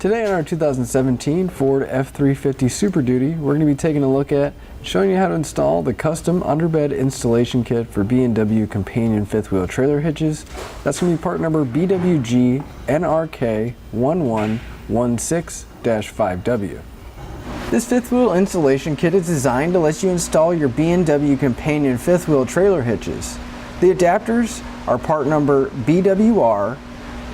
Today on our 2017 Ford F-350 Super Duty, we're going to be taking a look at showing you how to install the custom underbed installation kit for B&W Companion Fifth Wheel trailer hitches. That's going to be part number BWG NRK 1116-5W. This fifth wheel installation kit is designed to let you install your B&W Companion Fifth Wheel trailer hitches. The adapters are part number BWR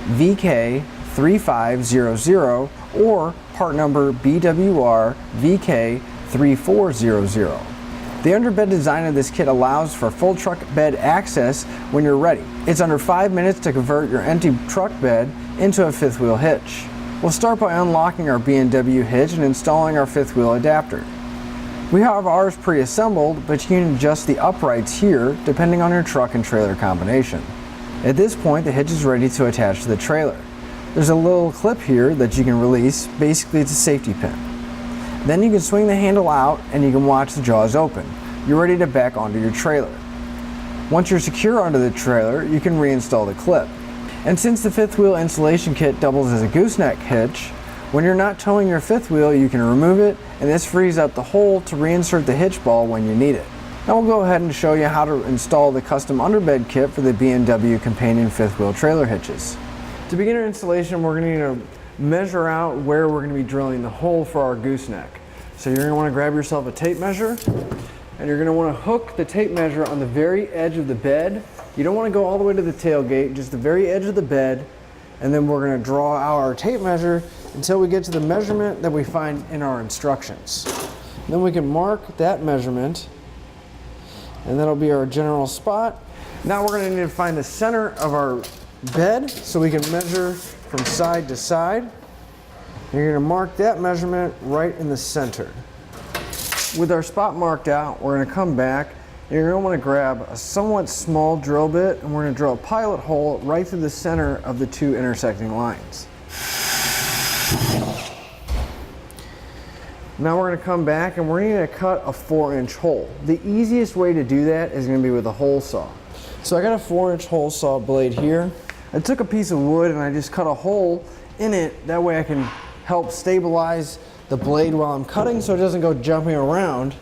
VK3500 or part number BWR VK3400. The underbed design of this kit allows for full truck bed access when you're ready. It's under 5 minutes to convert your empty truck bed into a fifth wheel hitch. We'll start by unlocking our B&W hitch and installing our fifth wheel adapter. We have ours pre-assembled, but you can adjust the uprights here depending on your truck and trailer combination. At this point, the hitch is ready to attach to the trailer. There's a little clip here that you can release. Basically, it's a safety pin. Then you can swing the handle out and you can watch the jaws open. You're ready to back onto your trailer. Once you're secure onto the trailer, you can reinstall the clip. And since the fifth wheel installation kit doubles as a gooseneck hitch, when you're not towing your fifth wheel, you can remove it, and this frees up the hole to reinsert the hitch ball when you need it. Now we'll go ahead and show you how to install the custom underbed kit for the B&W Companion Fifth Wheel trailer hitches. To begin our installation, we're going to need to measure out where we're going to be drilling the hole for our gooseneck. So you're going to want to grab yourself a tape measure, and you're going to want to hook the tape measure on the very edge of the bed. You don't want to go all the way to the tailgate, just the very edge of the bed, and then we're going to draw out our tape measure until we get to the measurement that we find in our instructions. Then we can mark that measurement, and that'll be our general spot. Now we're going to need to find the center of our bed so we can measure from side to side. You're going to mark that measurement right in the center. With our spot marked out, we're going to come back and you're going to want to grab a somewhat small drill bit and we're going to drill a pilot hole right through the center of the two intersecting lines. Now we're going to come back and we're going to cut a 4-inch hole. The easiest way to do that is going to be with a hole saw. So I got a 4-inch hole saw blade here. I took a piece of wood and I just cut a hole in it. That way I can help stabilize the blade while I'm cutting so it doesn't go jumping around.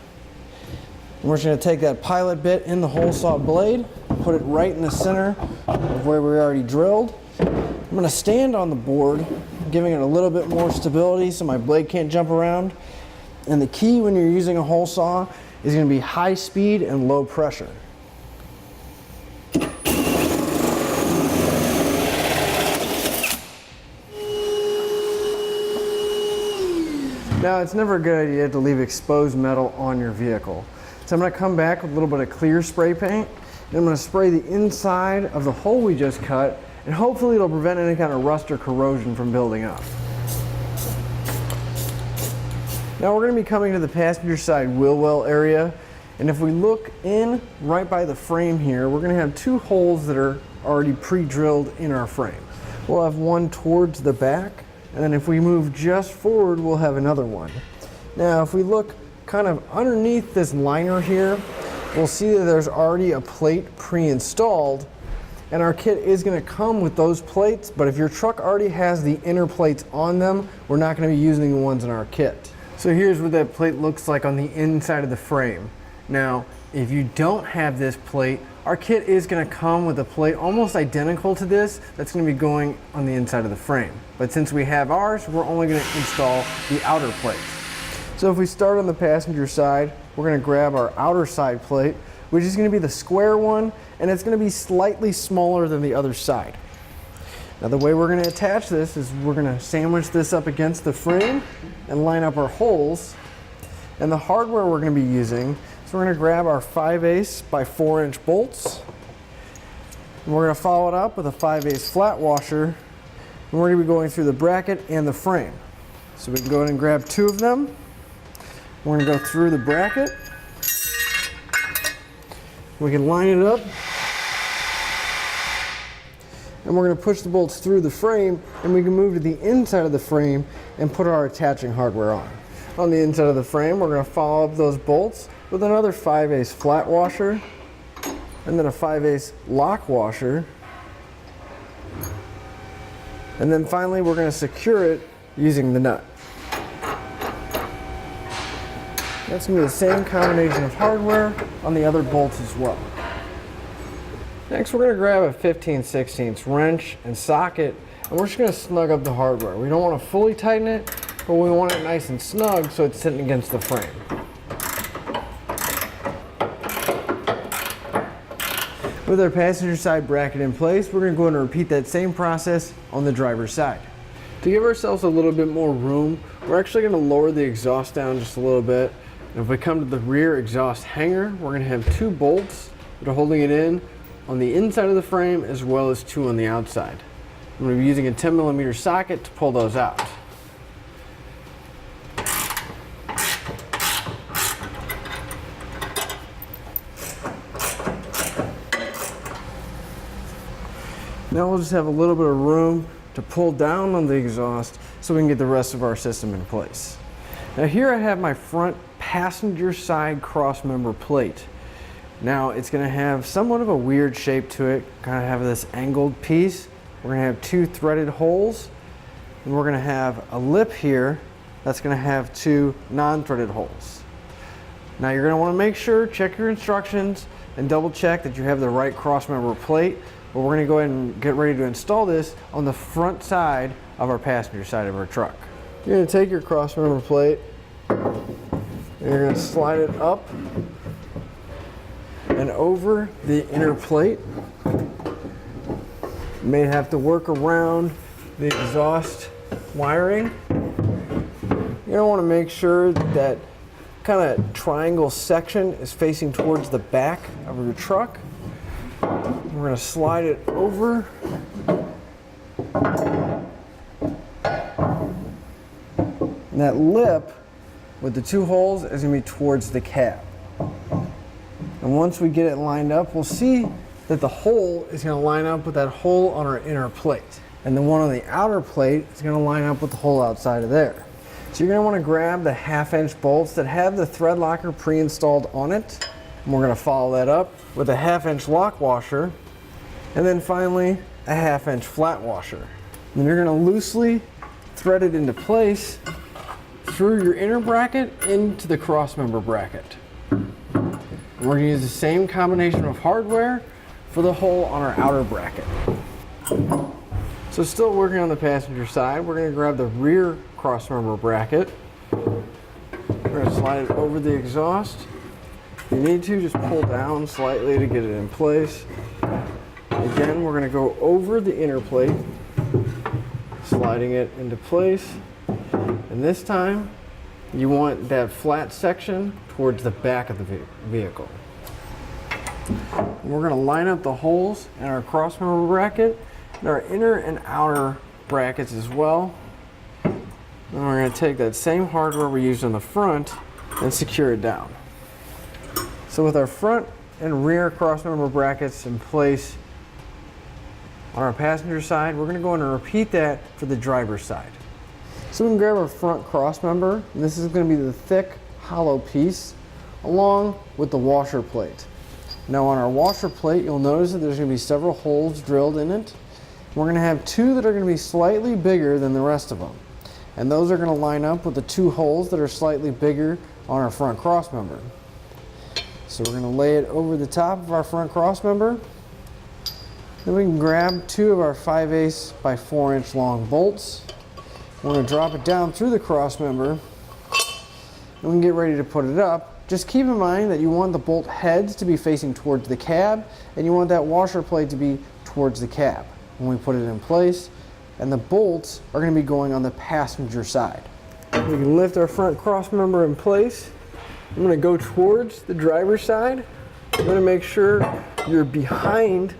And we're just going to take that pilot bit in the hole saw blade, put it right in the center of where we already drilled. I'm going to stand on the board, giving it a little bit more stability so my blade can't jump around. And the key when you're using a hole saw is going to be high speed and low pressure. Now, it's never a good idea to leave exposed metal on your vehicle. So I'm going to come back with a little bit of clear spray paint, and I'm going to spray the inside of the hole we just cut, and hopefully it'll prevent any kind of rust or corrosion from building up. Now we're going to be coming to the passenger side wheel well area, and if we look in right by the frame here, we're going to have two holes that are already pre-drilled in our frame. We'll have one towards the back, and then if we move just forward, we'll have another one. Now, if we look kind of underneath this liner here, we'll see that there's already a plate pre-installed, and our kit is going to come with those plates, but if your truck already has the inner plates on them, we're not going to be using the ones in our kit. So here's what that plate looks like on the inside of the frame. Now, if you don't have this plate, our kit is going to come with a plate almost identical to this that's going to be going on the inside of the frame. But since we have ours, we're only going to install the outer plate. So if we start on the passenger side, we're going to grab our outer side plate, which is going to be the square one, and it's going to be slightly smaller than the other side. Now the way we're going to attach this is we're going to sandwich this up against the frame and line up our holes. And the hardware we're going to be using, so we're going to grab our 5/8 by 4-inch bolts. And we're going to follow it up with a 5/8 flat washer. And we're going to be going through the bracket and the frame. So we can go ahead and grab two of them. We're going to go through the bracket. We can line it up. And we're going to push the bolts through the frame, and we can move to the inside of the frame and put our attaching hardware on. On the inside of the frame, we're going to follow up those bolts with another 5/8 flat washer, and then a 5/8 lock washer. And then finally, we're going to secure it using the nut. That's going to be the same combination of hardware on the other bolts as well. Next, we're going to grab a 15/16 wrench and socket, and we're just going to snug up the hardware. We don't want to fully tighten it, but we want it nice and snug so it's sitting against the frame. With our passenger side bracket in place, we're going to go ahead and repeat that same process on the driver's side. To give ourselves a little bit more room, we're actually going to lower the exhaust down just a little bit. And if we come to the rear exhaust hanger, we're going to have 2 bolts that are holding it in on the inside of the frame as well as 2 on the outside. I'm going to be using a 10mm socket to pull those out. Now we'll just have a little bit of room to pull down on the exhaust so we can get the rest of our system in place. Now here I have my front passenger side crossmember plate. Now it's going to have somewhat of a weird shape to it, kind of have this angled piece. We're going to have 2 threaded holes, and we're going to have a lip here that's going to have 2 non-threaded holes. Now you're going to want to make sure, check your instructions, and double check that you have the right crossmember plate. But we're going to go ahead and get ready to install this on the front side of our passenger side of our truck. You're going to take your crossmember plate and you're going to slide it up and over the inner plate. You may have to work around the exhaust wiring. You're going to want to make sure that kind of triangle section is facing towards the back of your truck. We're going to slide it over. And that lip with the 2 holes is going to be towards the cab. And once we get it lined up, we'll see that the hole is going to line up with that hole on our inner plate. And the one on the outer plate is going to line up with the hole outside of there. So you're going to want to grab the 1/2" bolts that have the thread locker pre-installed on it. And we're going to follow that up with a 1/2" lock washer. And then finally, a 1/2" flat washer. And you're going to loosely thread it into place through your inner bracket into the crossmember bracket. And we're going to use the same combination of hardware for the hole on our outer bracket. So still working on the passenger side, we're going to grab the rear crossmember bracket. We're going to slide it over the exhaust. If you need to, just pull down slightly to get it in place. Again, we're going to go over the inner plate, sliding it into place. And this time, you want that flat section towards the back of the vehicle. And we're going to line up the holes in our crossmember bracket and our inner and outer brackets as well. And we're going to take that same hardware we used on the front and secure it down. So with our front and rear crossmember brackets in place on our passenger side, we're going to go in and repeat that for the driver's side. So we can grab our front crossmember, and this is going to be the thick, hollow piece, along with the washer plate. Now on our washer plate, you'll notice that there's going to be several holes drilled in it. We're going to have 2 that are going to be slightly bigger than the rest of them. And those are going to line up with the 2 holes that are slightly bigger on our front crossmember. So we're going to lay it over the top of our front crossmember. Then we can grab 2 of our 5/8 by 4" long bolts. We're going to drop it down through the crossmember, and we can get ready to put it up. Just keep in mind that you want the bolt heads to be facing towards the cab, and you want that washer plate to be towards the cab when we put it in place. And the bolts are going to be going on the passenger side. We can lift our front crossmember in place. I'm going to go towards the driver's side. I'm going to make sure you're behind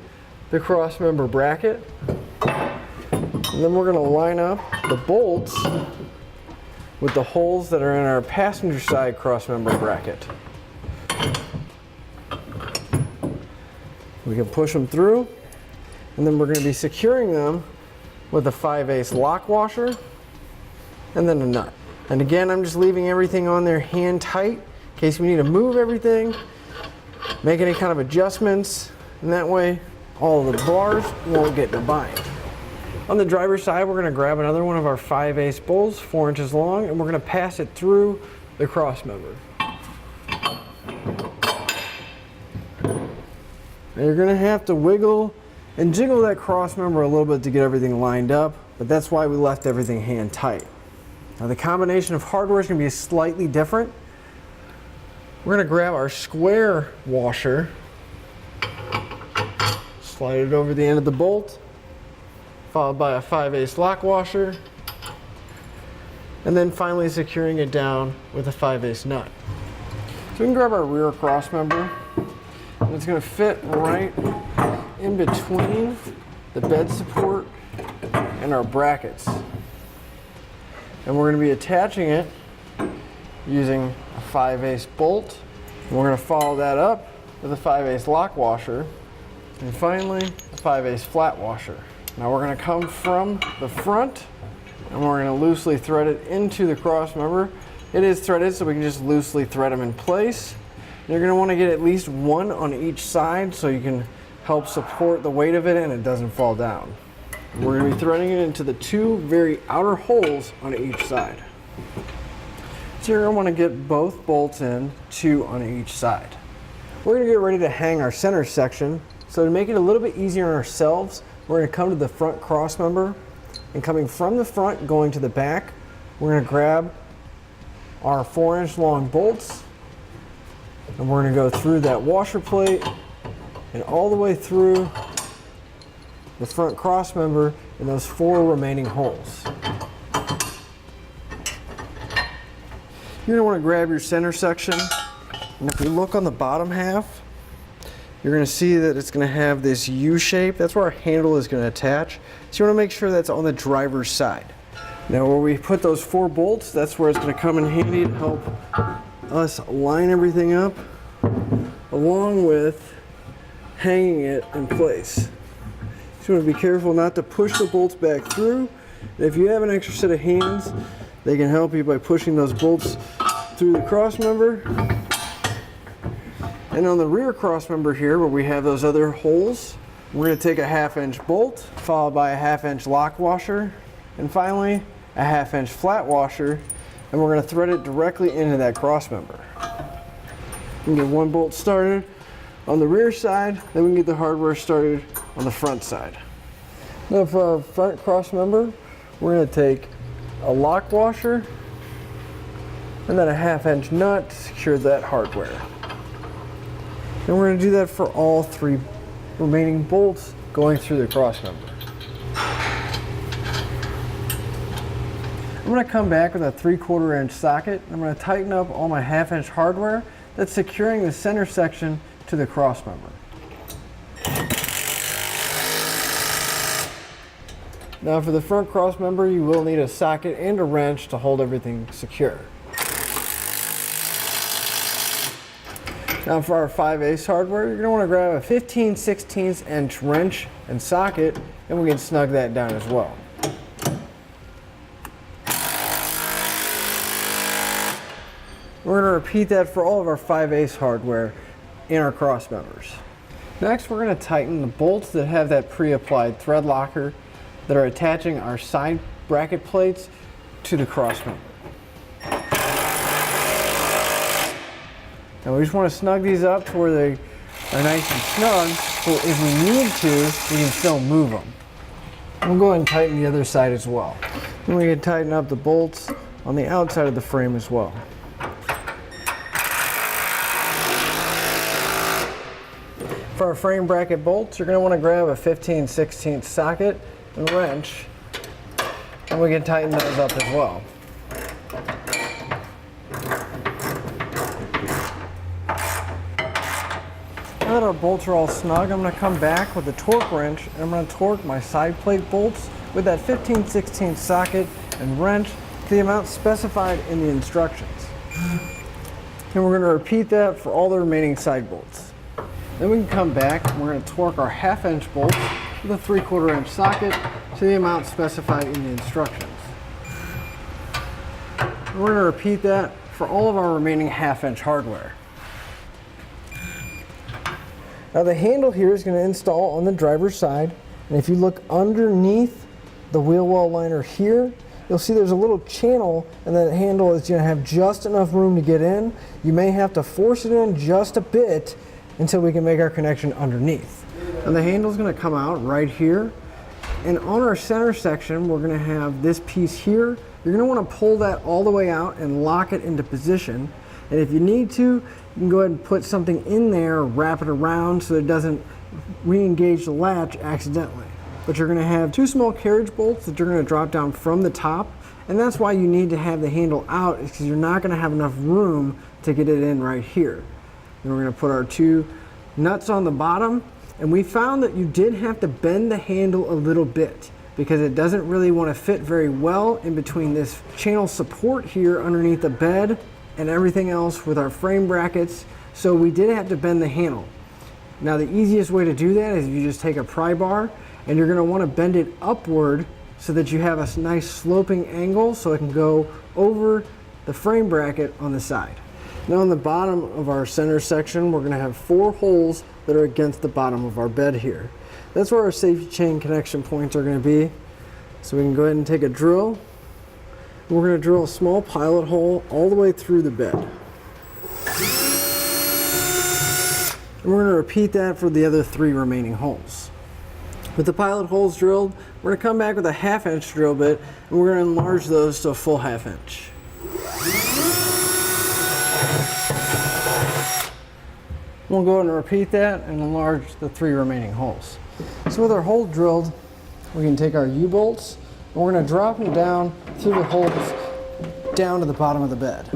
the crossmember bracket. And then we're going to line up the bolts with the holes that are in our passenger side crossmember bracket. We can push them through, and then we're going to be securing them with a 5/8 lock washer and then a nut. And again, I'm just leaving everything on there hand tight in case we need to move everything, make any kind of adjustments, and that way all of the bars won't get in a bind. On the driver's side, we're going to grab another one of our 5/8 bolts, 4 inches long, and we're going to pass it through the crossmember. Now you're going to have to wiggle and jiggle that crossmember a little bit to get everything lined up, but that's why we left everything hand tight. Now the combination of hardware is going to be slightly different. We're going to grab our square washer, slide it over the end of the bolt, followed by a 5/8 lock washer, and then finally securing it down with a 5/8 nut. So we can grab our rear crossmember, and it's going to fit right in between the bed support and our brackets. And we're going to be attaching it using a 5/8 bolt. And we're going to follow that up with a 5/8 lock washer, and finally a 5/8 flat washer. Now we're going to come from the front, and we're going to loosely thread it into the crossmember. It is threaded, so we can just loosely thread them in place. You're going to want to get at least one on each side so you can help support the weight of it and it doesn't fall down. We're going to be threading it into the 2 very outer holes on each side. So you're going to want to get both bolts in, 2 on each side. We're going to get ready to hang our center section. So to make it a little bit easier on ourselves, we're going to come to the front crossmember, and coming from the front going to the back, we're going to grab our 4-inch long bolts, and we're going to go through that washer plate and all the way through the front crossmember in those 4 remaining holes. You're going to want to grab your center section, and if you look on the bottom half, you're going to see that it's going to have this U shape. That's where our handle is going to attach. So you want to make sure that's on the driver's side. Now where we put those 4 bolts, that's where it's going to come in handy to help us line everything up, along with hanging it in place. So you want to be careful not to push the bolts back through. And if you have an extra set of hands, they can help you by pushing those bolts through the crossmember. And on the rear crossmember here, where we have those other holes, we're going to take a 1/2-inch bolt, followed by a 1/2-inch lock washer, and finally a 1/2-inch flat washer, and we're going to thread it directly into that crossmember. We can get one bolt started on the rear side, then we can get the hardware started on the front side. Now for our front crossmember, we're going to take a lock washer and then a 1/2-inch nut to secure that hardware. And we're going to do that for all 3 remaining bolts going through the crossmember. I'm going to come back with a 3/4 inch socket. I'm going to tighten up all my 1/2-inch hardware that's securing the center section to the crossmember. Now for the front crossmember, you will need a socket and a wrench to hold everything secure. Now for our 5/8 hardware, you're going to want to grab a 15/16 inch wrench and socket, and we can snug that down as well. We're going to repeat that for all of our 5/8 hardware in our crossmembers. Next, we're going to tighten the bolts that have that pre-applied thread locker that are attaching our side bracket plates to the crossmember. Now we just want to snug these up to where they are nice and snug, so if we need to, we can still move them. We'll go ahead and tighten the other side as well. And we can tighten up the bolts on the outside of the frame as well. For our frame bracket bolts, you're going to want to grab a 15/16 socket and wrench, and we can tighten those up as well. Now that our bolts are all snug, I'm going to come back with a torque wrench, and I'm going to torque my side plate bolts with that 15/16 socket and wrench to the amount specified in the instructions. And we're going to repeat that for all the remaining side bolts. Then we can come back and we're going to torque our 1/2-inch bolts with a 3/4 inch socket to the amount specified in the instructions. And we're going to repeat that for all of our remaining 1/2-inch hardware. Now the handle here is going to install on the driver's side, and if you look underneath the wheel well liner here, you'll see there's a little channel, and that handle is going to have just enough room to get in. You may have to force it in just a bit until we can make our connection underneath. And the handle's going to come out right here. And on our center section, we're going to have this piece here. You're going to want to pull that all the way out and lock it into position. And if you need to, you can go ahead and put something in there, wrap it around so it doesn't re-engage the latch accidentally. But you're going to have two small carriage bolts that you're going to drop down from the top. And that's why you need to have the handle out, is because you're not going to have enough room to get it in right here. Then we're going to put our two nuts on the bottom. And we found that you did have to bend the handle a little bit because it doesn't really want to fit very well in between this channel support here underneath the bed and everything else with our frame brackets. So we did have to bend the handle. Now the easiest way to do that is you just take a pry bar and you're going to want to bend it upward so that you have a nice sloping angle so it can go over the frame bracket on the side. Now on the bottom of our center section, we're going to have 4 holes that are against the bottom of our bed here. That's where our safety chain connection points are going to be. So we can go ahead and take a drill. We're going to drill a small pilot hole all the way through the bed. And we're going to repeat that for the other 3 remaining holes. With the pilot holes drilled, we're going to come back with a 1/2 inch drill bit and we're going to enlarge those to a full 1/2 inch. We'll go ahead and repeat that and enlarge the 3 remaining holes. So with our hole drilled, we can take our U-bolts and we're going to drop them down through the holes down to the bottom of the bed.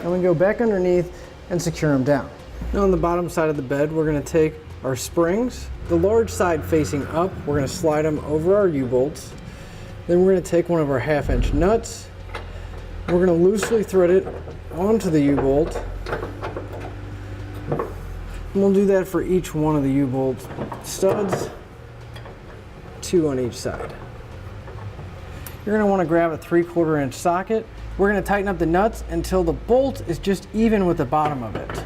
And we go back underneath and secure them down. Now on the bottom side of the bed, we're going to take our springs, the large side facing up, we're going to slide them over our U-bolts. Then we're going to take one of our 1/2 inch nuts. We're going to loosely thread it onto the U-bolt. And we'll do that for each one of the U-bolt studs, 2 on each side. You're going to want to grab a 3/4 inch socket. We're going to tighten up the nuts until the bolt is just even with the bottom of it.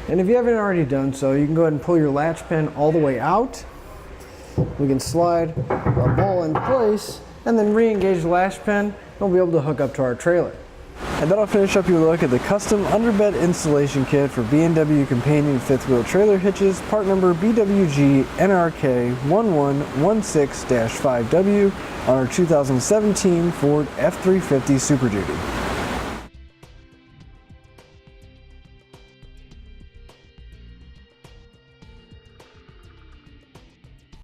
And if you haven't already done so, you can go ahead and pull your latch pin all the way out. We can slide our ball in place and then re-engage the latch pin and we'll be able to hook up to our trailer. And that'll finish up your look at the custom underbed installation kit for B&W Companion Fifth Wheel trailer hitches, part number BWG NRK 1116-5W on our 2017 Ford F-350 Super Duty.